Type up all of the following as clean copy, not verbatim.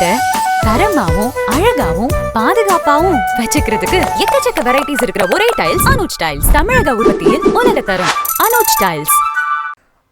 வீட்டை தரமாவும் அழகாவும் பாதுகாப்பாவும் வச்சுக்கிறதுக்கு எக்கச்சக்க வெரைட்டிஸ் இருக்கிற ஒரே டைல்ஸ் அனுஜ் டைல்ஸ். தமிழக உற்பத்தியின் உலக தரம் அனுஜ் டைல்ஸ்.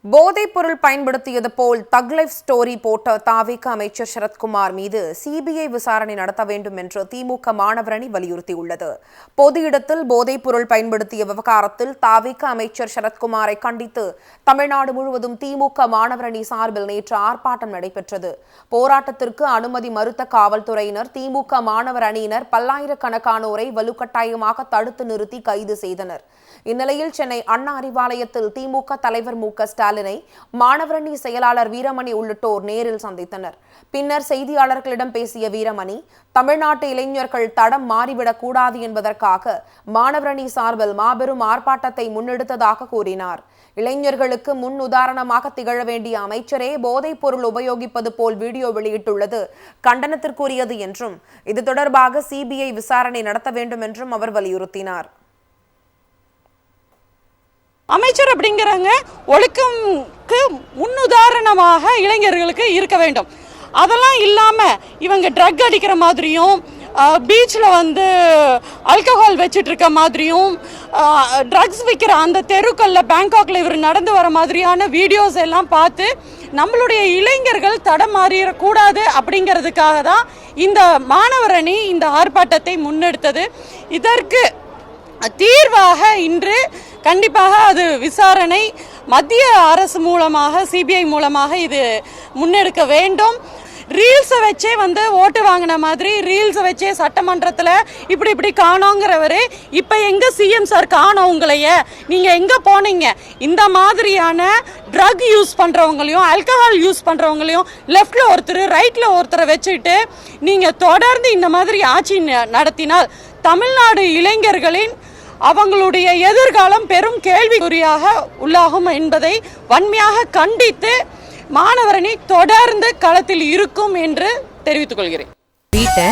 போதைப் பொருள் பயன்படுத்தியது போல் தக் லைஃப் ஸ்டோரி போட்ட தாவேக அமைச்சர் சரத்குமார் மீது சிபிஐ விசாரணை நடத்த வேண்டும் என்று திமுக மாணவரணி வலியுறுத்தியுள்ளது. பொது இடத்தில் போதைப் பொருள் பயன்படுத்திய விவகாரத்தில் தாவேக அமைச்சர் சரத்குமாரை கண்டித்து தமிழ்நாடு முழுவதும் திமுக மாணவரணி சார்பில் நேற்று ஆர்ப்பாட்டம் நடைபெற்றது. போராட்டத்திற்கு அனுமதி மறுத்த காவல்துறையினர் திமுக மாணவர் அணியினர் பல்லாயிரக்கணக்கானோரை வலுக்கட்டாயமாக தடுத்து நிறுத்தி கைது செய்தனர். இந்நிலையில் சென்னை அண்ணா அறிவாலயத்தில் திமுக தலைவர் மு க ஸ்டாலினை மாணவரணி செயலாளர் வீரமணி உள்ளிட்டோர் நேரில் சந்தித்தனர். பின்னர் செய்தியாளர்களிடம் பேசிய வீரமணி, தமிழ்நாட்டு இளைஞர்கள் தடம் மாறிவிடக் கூடாது என்பதற்காக மாணவரணி சார்பில் மாபெரும் ஆர்ப்பாட்டத்தை முன்னெடுத்ததாக கூறினார். இளைஞர்களுக்கு முன் உதாரணமாக திகழ வேண்டிய அமைச்சரே போதைப் பொருள் உபயோகிப்பது போல் வீடியோ வெளியிட்டுள்ளது கண்டனத்திற்குரியது என்றும் இது தொடர்பாக சிபிஐ விசாரணை நடத்த வேண்டும் என்றும் அவர் வலியுறுத்தினார். அமைச்சர் அப்படிங்கிறாங்க ஒழுக்கம்க்கு முன்னுதாரணமாக இளைஞர்களுக்கு இருக்க வேண்டும். அதெல்லாம் இல்லாமல் இவங்க ட்ரக் அடிக்கிற மாதிரியும் பீச்சில் ஆல்கஹால் வச்சுட்டு இருக்க மாதிரியும் ட்ரக்ஸ் விற்கிற அந்த தெருக்களில் பேங்காக்ல இவர் நடந்து வர மாதிரியான வீடியோஸ் எல்லாம் பார்த்து நம்மளுடைய இளைஞர்கள் தடம் மாறிடக்கூடாது அப்படிங்கிறதுக்காக தான் இந்த மாணவர் அணி இந்த ஆர்ப்பாட்டத்தை முன்னெடுத்தது. இதற்கு தீர்வாக இன்று கண்டிப்பாக அது விசாரணை மத்திய அரசு மூலமாக சிபிஐ மூலமாக இது முன்னெடுக்க வேண்டும். ரீல்ஸை வச்சே ஓட்டு வாங்கின மாதிரி ரீல்ஸை வச்சே சட்டமன்றத்தில் இப்படி காணோங்கிறவரு இப்போ எங்கே சிஎம் சார் காணோம் உங்களைய, நீங்கள் எங்கே போனீங்க? இந்த மாதிரியான ட்ரக் யூஸ் பண்ணுறவங்களையும் ஆல்கஹால் யூஸ் பண்ணுறவங்களையும் லெஃப்டில் ஒருத்தர் ரைட்டில் ஒருத்தரை வச்சுட்டு நீங்கள் தொடர்ந்து இந்த மாதிரி ஆட்சி நடத்தினால் தமிழ்நாடு இளைஞர்களின் அவங்களுடைய எதிர்காலம் பெரும் கேள்விக்குறியாக உள்ளாகும் என்பதை வன்மையாக கண்டித்து மாணவரணி தொடர்ந்து களத்தில் இருக்கும் என்று தெரிவித்துக் கொள்கிறேன். வீட்டை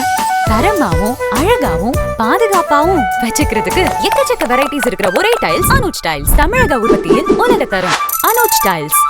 தரமாவும் அழகாவும் பாதுகாப்பாவும் வச்சுக்கிறதுக்கு எக்கச்சக்க வெரைட்டிஸ் இருக்கிற ஒரே டைல்ஸ் அனுஜ் டைல்ஸ். தமிழக உற்பத்தியின் உலக தரம் அனுஜ் டைல்ஸ்.